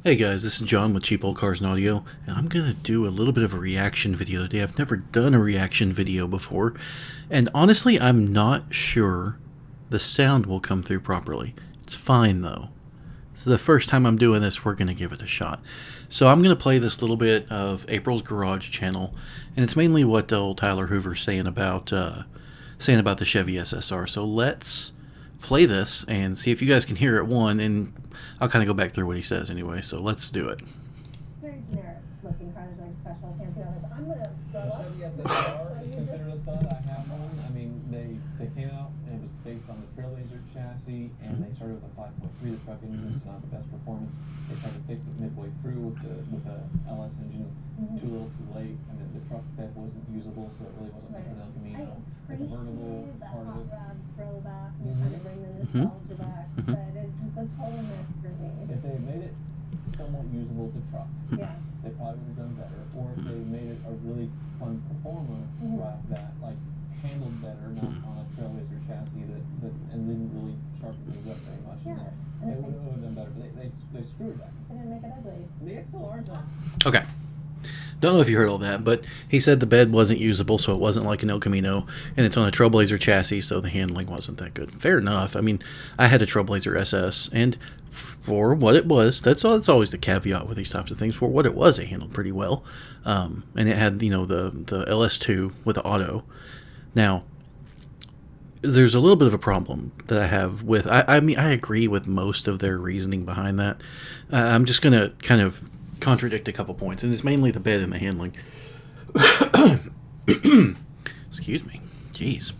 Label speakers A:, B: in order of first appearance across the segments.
A: Hey guys, this is John with Cheap Old Cars and Audio, and I'm going to do a little bit of a reaction video today. I've never done a reaction video before, and honestly, I'm not sure the sound will come through properly. It's fine though. This is the first time I'm doing this, we're going to give it a shot. So I'm going to play this little bit of April's Garage channel, and it's mainly what old Tyler Hoover's saying about the Chevy SSR. So let's play this and see if you guys can hear it, and I'll kind of go back through what he says anyway, so let's do it.
B: Very generic looking cars, like special fancy others. I'm gonna go up.
C: The Chevy SSR is considered a thud. I have one. I mean, they came out and it was based on the Trailblazer chassis, and they started with a 5.3. The truck engine is not the best performance. They tried to fix it midway through with a LS engine. Too little, too late, and then the truck bed wasn't usable, so it really wasn't like an El Camino. The convertible
B: that
C: part of
B: hot
C: it.
B: rod throwback and trying to bring the nostalgia back, but it's just a total mess for me.
C: If they had made it somewhat usable to truck,
B: Yeah.
C: they probably would have done better. Or if they made it a really fun performer drive that like handled better, not on a Trailblazer chassis that and didn't really sharpen things up very much.
B: Yeah.
C: And it would have done better. But they screwed that.
B: They didn't make it ugly.
C: The XLR's on.
A: Okay. Don't know if you heard all that, but he said the bed wasn't usable, so it wasn't like an El Camino, and it's on a Trailblazer chassis, so the handling wasn't that good. Fair enough. I mean, I had a Trailblazer SS, and for what it was, that's always the caveat with these types of things. For what it was, it handled pretty well, and it had the LS2 with the auto. Now, there's a little bit of a problem that I have with. I mean, I agree with most of their reasoning behind that. I'm just gonna kind of contradict a couple points, and it's mainly the bed and the handling. Excuse me. Jeez.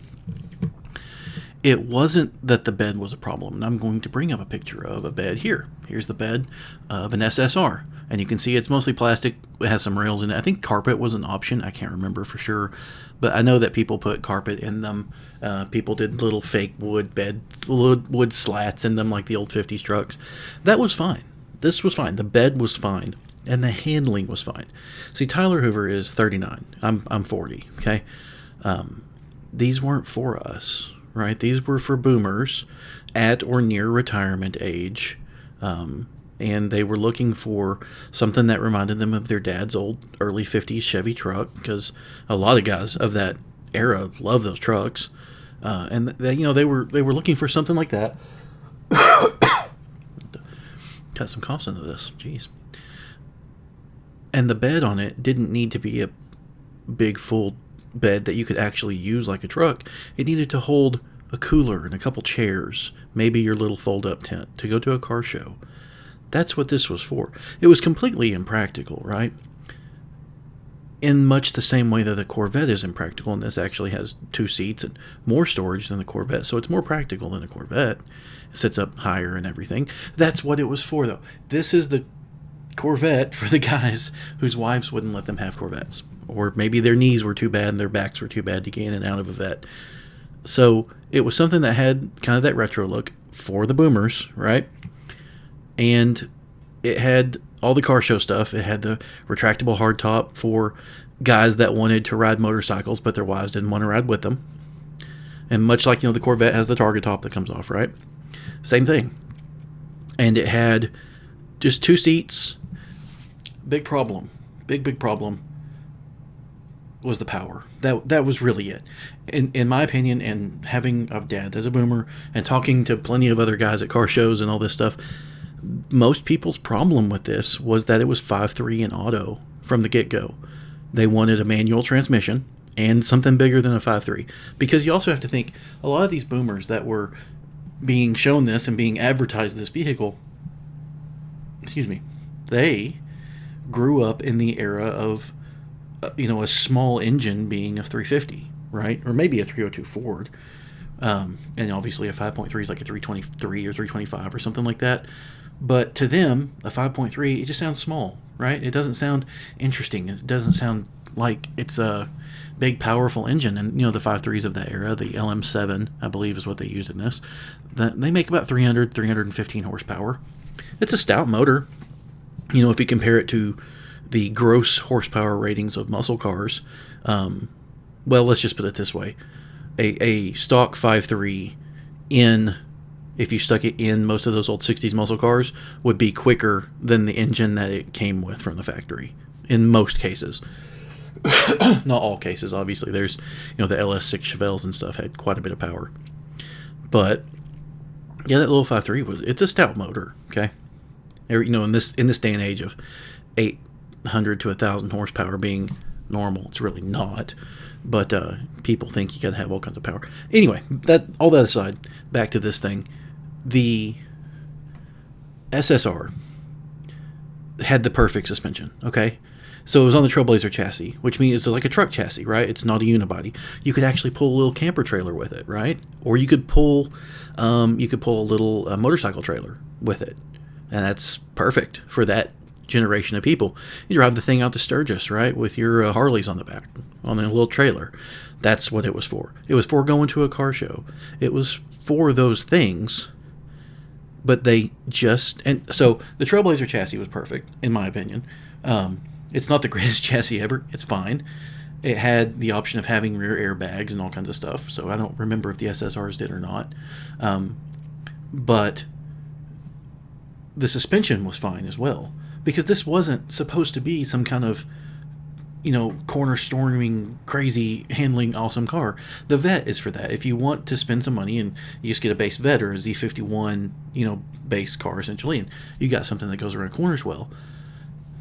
A: It wasn't that the bed was a problem, and I'm going to bring up a picture of a bed here. Here's the bed of an SSR, and you can see it's mostly plastic. It has some rails in it. I think carpet was an option. I can't remember for sure, but I know that people put carpet in them. People did little fake wood slats in them like the old 50s trucks. That was fine. This was fine. The bed was fine. And the handling was fine. See, Tyler Hoover is 39. I'm 40. Okay, these weren't for us, right? These were for boomers at or near retirement age, and they were looking for something that reminded them of their dad's old early 50s Chevy truck, because a lot of guys of that era love those trucks, and they were looking for something like that. Cut some coughs into this. Jeez. And the bed on it didn't need to be a big full bed that you could actually use like a truck. It needed to hold a cooler and a couple chairs, maybe your little fold-up tent to go to a car show. That's what this was for. It was completely impractical, right? In much the same way that the Corvette is impractical, and this actually has 2 seats and more storage than the Corvette, so it's more practical than a Corvette. It sits up higher and everything. That's what it was for, though. This is the Corvette for the guys whose wives wouldn't let them have Corvettes, or maybe their knees were too bad and their backs were too bad to get in and out of a vet. So it was something that had kind of that retro look for the boomers, right? And it had all the car show stuff. It had the retractable hardtop for guys that wanted to ride motorcycles but their wives didn't want to ride with them. And much like the Corvette has the target top that comes off, right? Same thing. And it had just 2 seats. Big problem, big problem was the power. That was really it. In my opinion, and having a dad as a boomer and talking to plenty of other guys at car shows and all this stuff, most people's problem with this was that it was 5.3 in auto from the get-go. They wanted a manual transmission and something bigger than a 5.3. Because you also have to think, a lot of these boomers that were being shown this and being advertised this vehicle, they grew up in the era of a small engine being a 350, right? Or maybe a 302 Ford, and obviously a 5.3 is like a 323 or 325 or something like that. But to them, a 5.3, it just sounds small, right? It doesn't sound interesting. It doesn't sound like it's a big powerful engine. And the 5.3s of that era, the LM7 I believe is what they used in this, they make about 315 horsepower. It's a stout motor. If you compare it to the gross horsepower ratings of muscle cars, well, let's just put it this way. A stock 5.3 in if you stuck it in most of those old 60s muscle cars, would be quicker than the engine that it came with from the factory, in most cases. Not all cases, obviously. There's, the LS6 Chevelles and stuff had quite a bit of power. But, yeah, that little 5.3, it's a stout motor, okay? In this day and age of 800 to 1,000 horsepower being normal, it's really not. But people think you got to have all kinds of power. Anyway, all that aside, back to this thing. The SSR had the perfect suspension, okay? So it was on the Trailblazer chassis, which means it's like a truck chassis, right? It's not a unibody. You could actually pull a little camper trailer with it, right? Or you could pull a little motorcycle trailer with it, and that's perfect for that generation of people. You drive the thing out to Sturgis, right, with your Harleys on the back, on a little trailer. That's what it was for. It was for going to a car show. It was for those things. But so the Trailblazer chassis was perfect, in my opinion. It's not the greatest chassis ever. It's fine. It had the option of having rear airbags and all kinds of stuff, so I don't remember if the SSRs did or not. But the suspension was fine as well, because this wasn't supposed to be some kind of, corner storming, crazy, handling awesome car. The Vet is for that. If you want to spend some money and you just get a base Vet or a Z51, base car essentially, and you got something that goes around corners well.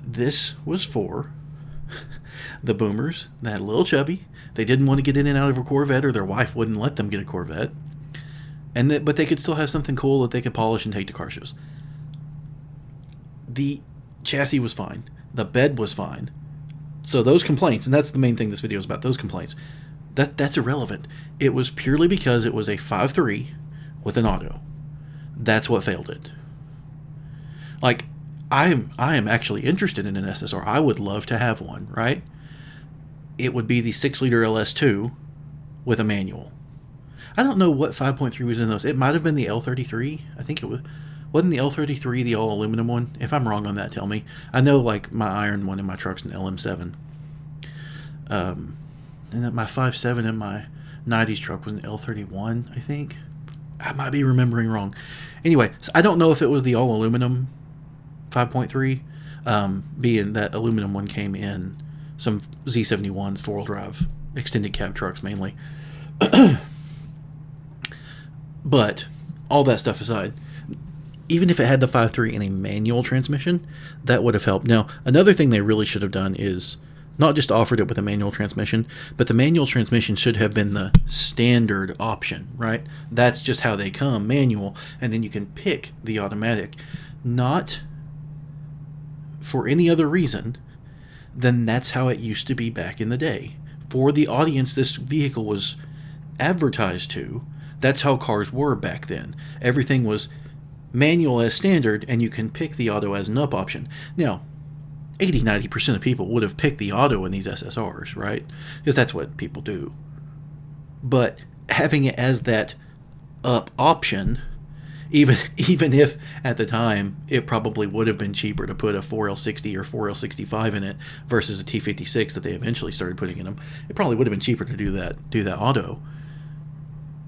A: This was for the boomers that had a little chubby. They didn't want to get in and out of a Corvette, or their wife wouldn't let them get a Corvette. But they could still have something cool that they could polish and take to car shows. The chassis was fine. The bed was fine. So those complaints, and that's the main thing this video is about, those complaints, that's irrelevant. It was purely because it was a 5.3 with an auto. That's what failed it. Like, I am actually interested in an SSR. I would love to have one, right? It would be the 6-liter LS2 with a manual. I don't know what 5.3 was in those. It might have been the L33. I think it was. Wasn't the L33 the all-aluminum one? If I'm wrong on that, tell me. I know, like, my iron one in my truck's an LM7. And that my 5.7 in my 90s truck was an L31, I think. I might be remembering wrong. Anyway, so I don't know if it was the all-aluminum 5.3, being that aluminum one came in some Z71s, four-wheel drive, extended cab trucks mainly. But, all that stuff aside, even if it had the 5.3 in a manual transmission, that would have helped. Now, another thing they really should have done is not just offered it with a manual transmission, but the manual transmission should have been the standard option, right? That's just how they come, manual, and then you can pick the automatic. Not for any other reason than that's how it used to be back in the day. For the audience this vehicle was advertised to, that's how cars were back then. Everything was manual as standard, and you can pick the auto as an up option. Now, 80-90% of people would have picked the auto in these SSRs, right? Because that's what people do. But having it as that up option, even if at the time it probably would have been cheaper to put a 4L60 or 4L65 in it versus a T56 that they eventually started putting in them, it probably would have been cheaper to do that auto.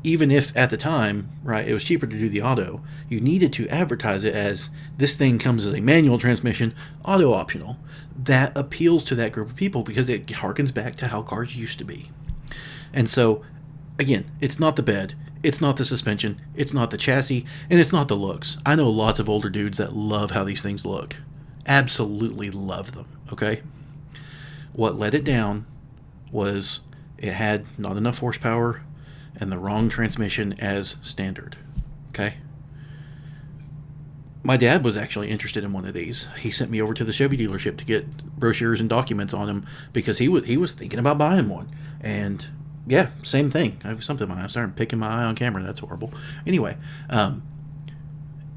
A: Even if at the time, right, it was cheaper to do the auto, you needed to advertise it as this thing comes as a manual transmission, auto optional. That appeals to that group of people because it harkens back to how cars used to be. And so, again, it's not the bed, it's not the suspension, it's not the chassis, and it's not the looks. I know lots of older dudes that love how these things look. Absolutely love them, okay? What let it down was it had not enough horsepower and the wrong transmission as standard. Okay? My dad was actually interested in one of these. He sent me over to the Chevy dealership to get brochures and documents on him because he was thinking about buying one. And yeah, same thing. I have something. I started picking my eye on camera. That's horrible. Anyway,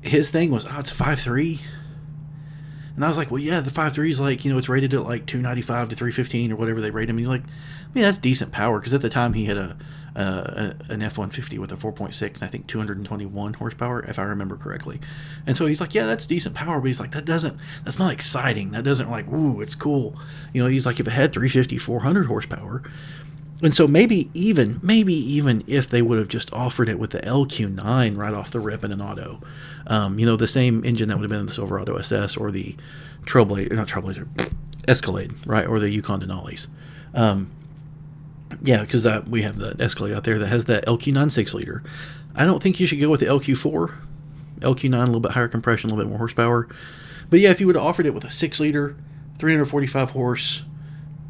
A: his thing was, it's 5.3. And I was like, well, yeah, the 5.3 is like, it's rated at like 295 to 315 or whatever they rate him. He's like, that's decent power. Because at the time he had an F-150 with a 4.6 and I think 221 horsepower, if I remember correctly. And so he's like, yeah, that's decent power. But he's like, that's not exciting. That doesn't like, ooh, it's cool. He's like, if it had 350, 400 horsepower, And so maybe even if they would have just offered it with the LQ9 right off the rip in an auto, the same engine that would have been in the Silverado SS or the Escalade, right, or the Yukon Denali's. Yeah, because we have the Escalade out there that has that LQ9 6-liter. I don't think you should go with the LQ4. LQ9 a little bit higher compression, a little bit more horsepower. But yeah, if you would have offered it with a 6-liter, 345 horse,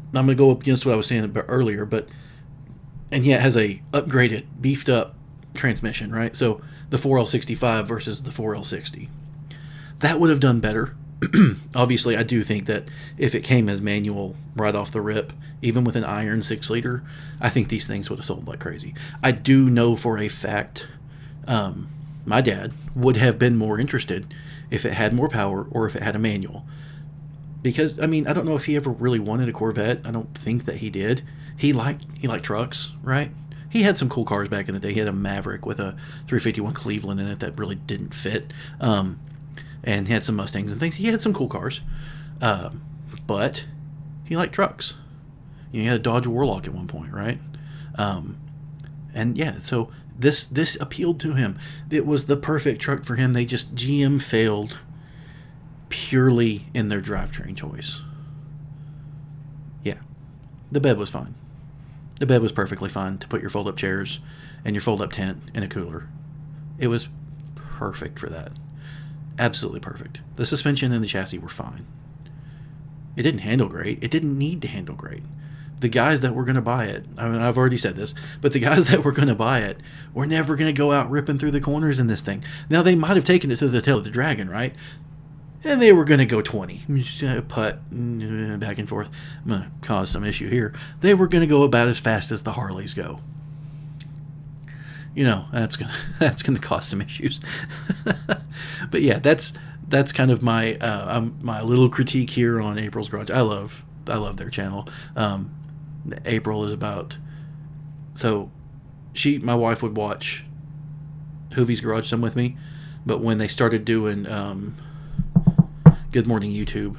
A: I'm going to go up against what I was saying earlier, and yeah, it has a upgraded, beefed up transmission, right? So the 4L65 versus the 4L60. That would have done better. Obviously, I do think that if it came as manual right off the rip, even with an iron 6-liter, I think these things would have sold like crazy. I do know for a fact my dad would have been more interested if it had more power or if it had a manual. Because, I mean, I don't know if he ever really wanted a Corvette. I don't think that he did. He liked trucks, right? He had some cool cars back in the day. He had a Maverick with a 351 Cleveland in it that really didn't fit. And he had some Mustangs and things. He had some cool cars. But he liked trucks. He had a Dodge Warlock at one point, right? And yeah, so this appealed to him. It was the perfect truck for him. GM failed purely in their drivetrain choice. Yeah. The bed was fine. The bed was perfectly fine to put your fold-up chairs and your fold-up tent in a cooler. It was perfect for that. Absolutely perfect. The suspension and the chassis were fine. It didn't handle great. It didn't need to handle great. The guys that were going to buy it, I mean, I've already said this, but the guys that were going to buy it were never going to go out ripping through the corners in this thing. Now, they might have taken it to the tail of the dragon, right? And they were going to go 20. Putt back and forth. I'm going to cause some issue here. They were going to go about as fast as the Harleys go. That's gonna cause some issues. But yeah, that's kind of my my little critique here on April's Garage. I love their channel. April is about, so my wife would watch Hoovie's Garage some with me, but when they started doing Good Morning YouTube,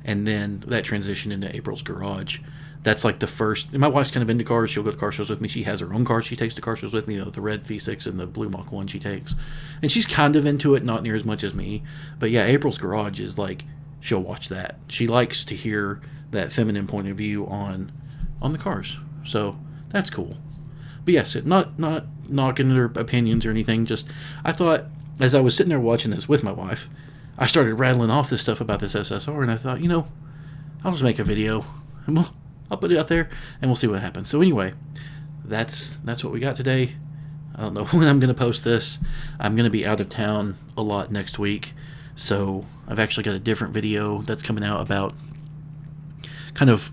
A: and then that transitioned into April's Garage. That's like the first. My wife's kind of into cars. She'll go to car shows with me. She has her own car she takes to car shows with me, the red V6 and the blue Mach 1 she takes. And she's kind of into it, not near as much as me. But yeah, April's Garage is like, she'll watch that. She likes to hear that feminine point of view on the cars. So that's cool. But yes, not knocking their opinions or anything. Just, I thought, as I was sitting there watching this with my wife, I started rattling off this stuff about this SSR, and I thought, I'll just make a video. And I'll put it out there, and we'll see what happens. So anyway, that's what we got today. I don't know when I'm going to post this. I'm going to be out of town a lot next week, so I've actually got a different video that's coming out about kind of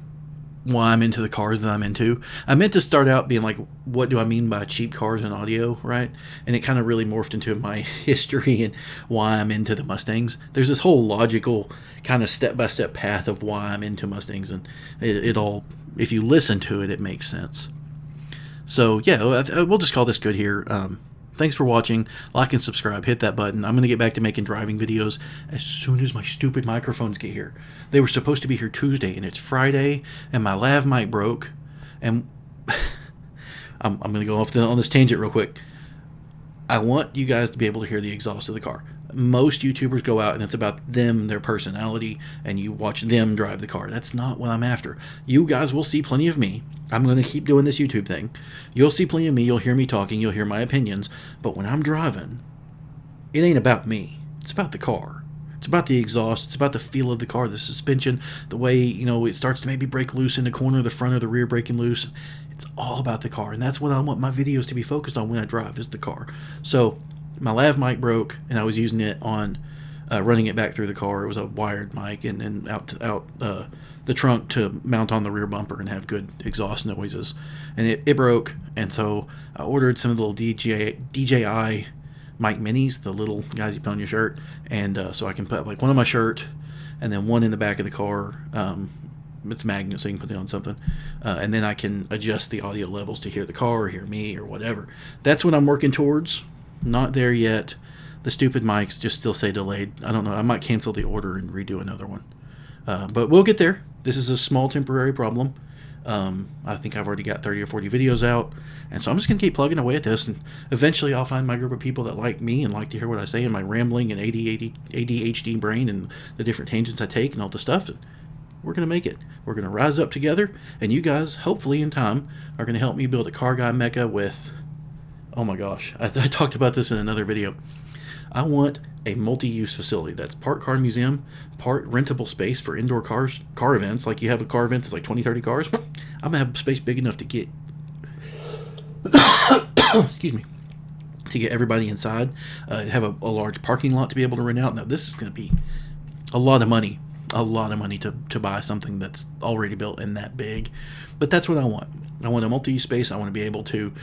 A: why I'm into the cars that I'm into. I meant to start out being like, what do I mean by cheap cars and audio, right? And it kind of really morphed into my history and why I'm into the Mustangs. There's this whole logical kind of step-by-step path of why I'm into Mustangs, and it all, if you listen to it, it makes sense. So yeah, we'll just call this good here. Thanks for watching. Like and subscribe. Hit that button. I'm going to get back to making driving videos as soon as my stupid microphones get here. They were supposed to be here Tuesday, and it's Friday, and my lav mic broke. And I'm going to go off on this tangent real quick. I want you guys to be able to hear the exhaust of the car. Most YouTubers go out and it's about them, their personality, and you watch them drive the car. That's not what I'm after. You guys will see plenty of me. I'm going to keep doing this YouTube thing. You'll see plenty of me. You'll hear me talking. You'll hear my opinions. But when I'm driving, it ain't about me. It's about the car. It's about the exhaust. It's about the feel of the car, the suspension, the way, it starts to maybe break loose in the corner, the front or the rear breaking loose. It's all about the car. And that's what I want my videos to be focused on when I drive, is the car. So my lav mic broke, and I was using it on running it back through the car. It was a wired mic, and out the trunk to mount on the rear bumper and have good exhaust noises. And it broke, and so I ordered some of the little DJI mic minis, the little guys you put on your shirt, and so I can put like one on my shirt and then one in the back of the car. It's magnet, so you can put it on something, and then I can adjust the audio levels to hear the car or hear me or whatever. That's what I'm working towards. Not there yet. The stupid mics just still say delayed. I don't know. I might cancel the order and redo another one. But we'll get there. This is a small temporary problem. I think I've already got 30 or 40 videos out, and so I'm just going to keep plugging away at this, and eventually I'll find my group of people that like me and like to hear what I say and my rambling and ADHD brain and the different tangents I take and all the stuff. And we're going to make it. We're going to rise up together, and you guys, hopefully in time, are going to help me build a car guy mecca with, oh my gosh, I talked about this in another video. I want a multi-use facility that's part car museum, part rentable space for indoor car events. Like you have a car event that's like 20, 30 cars. I'm going to have space big enough to get, excuse me, to get everybody inside, have a large parking lot to be able to rent out. Now, this is going to be a lot of money to buy something that's already built and that big. But that's what I want. I want a multi-use space. I want to be able to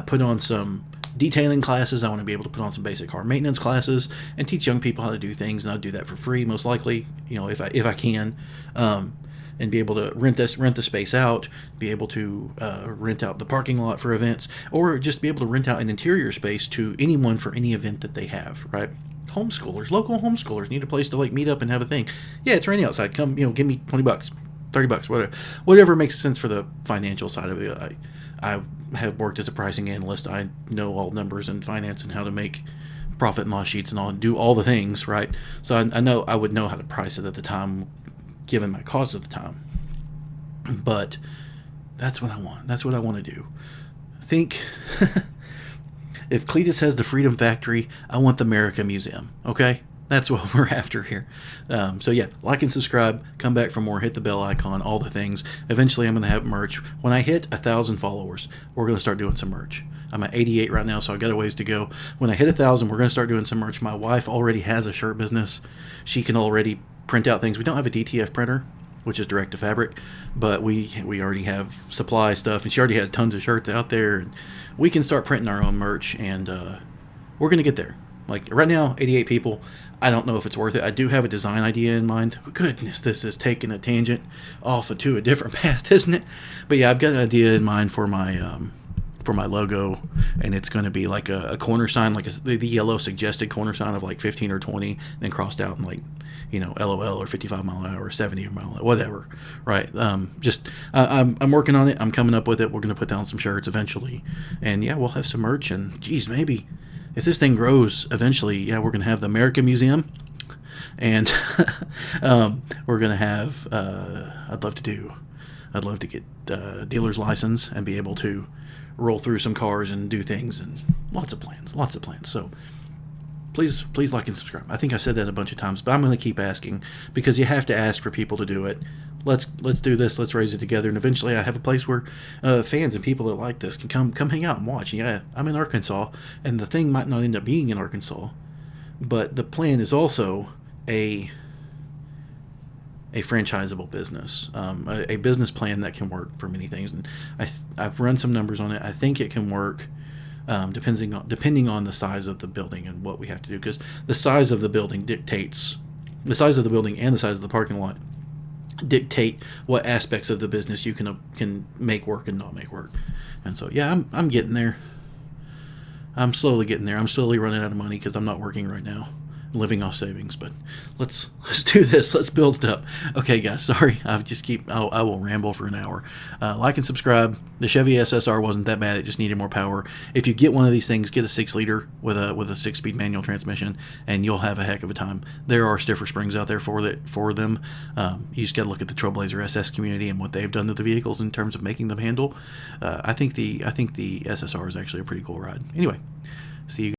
A: put on some detailing classes. I want to be able to put on some basic car maintenance classes and teach young people how to do things. And I'll do that for free, most likely, if I can, and be able to rent the space out, be able to rent out the parking lot for events, or just be able to rent out an interior space to anyone for any event that they have, right? Local homeschoolers need a place to meet up and have a thing. Yeah, it's raining outside. Come, give me $20, $30, whatever makes sense for the financial side of it. I have worked as a pricing analyst. I know all numbers and finance and how to make profit and loss sheets and all, and do all the things, right? So I know I would know how to price it at the time, given my cost at the time. But that's what I want. That's what I want to do. Think if Cletus has the Freedom Factory, I want the America Museum. Okay? That's what we're after here. So yeah, like and subscribe. Come back for more. Hit the bell icon. All the things. Eventually, I'm going to have merch. When I hit 1,000 followers, we're going to start doing some merch. I'm at 88 right now, so I've got a ways to go. When I hit 1,000, we're going to start doing some merch. My wife already has a shirt business. She can already print out things. We don't have a DTF printer, which is direct to fabric, but we already have supply stuff, and she already has tons of shirts out there. And we can start printing our own merch, and we're going to get there. Like right now, 88 people. I don't know if it's worth it. I do have a design idea in mind. Goodness, this is taking a tangent off to a different path, isn't it? But yeah, I've got an idea in mind for my logo, and it's going to be like a corner sign, like the yellow suggested corner sign of like 15 or 20, then crossed out in like, LOL or 55 mile an hour or 70 mile an hour, whatever, right? I'm working on it. I'm coming up with it. We're going to put down some shirts eventually, and yeah, we'll have some merch. And geez, maybe if this thing grows eventually, yeah, we're going to have the America Museum, and we're going to have. I'd love to get dealer's license and be able to roll through some cars and do things, and lots of plans. So please like and subscribe. I think I've said that a bunch of times, but I'm going to keep asking, because you have to ask for people to do it. Let's do this. Let's raise it together, and eventually I have a place where fans and people that like this can come hang out and watch. Yeah, I'm in Arkansas, and the thing might not end up being in Arkansas, but the plan is also a franchisable business, a business plan that can work for many things. And I've run some numbers on it. I think it can work, depending on the size of the building and what we have to do, because the size of the building and the size of the parking lot dictate what aspects of the business you can make work and not make work. And so yeah, I'm getting there. I'm slowly getting there. I'm slowly running out of money because I'm not working right now, living off savings. But let's do this. Let's build it up. Okay, guys. Sorry, I will ramble for an hour. Like and subscribe. The Chevy SSR wasn't that bad. It just needed more power. If you get one of these things, get a 6-liter with a 6-speed manual transmission, and you'll have a heck of a time. There are stiffer springs out there for them. You just got to look at the Trailblazer SS community and what they've done to the vehicles in terms of making them handle. I think the SSR is actually a pretty cool ride. Anyway, see you.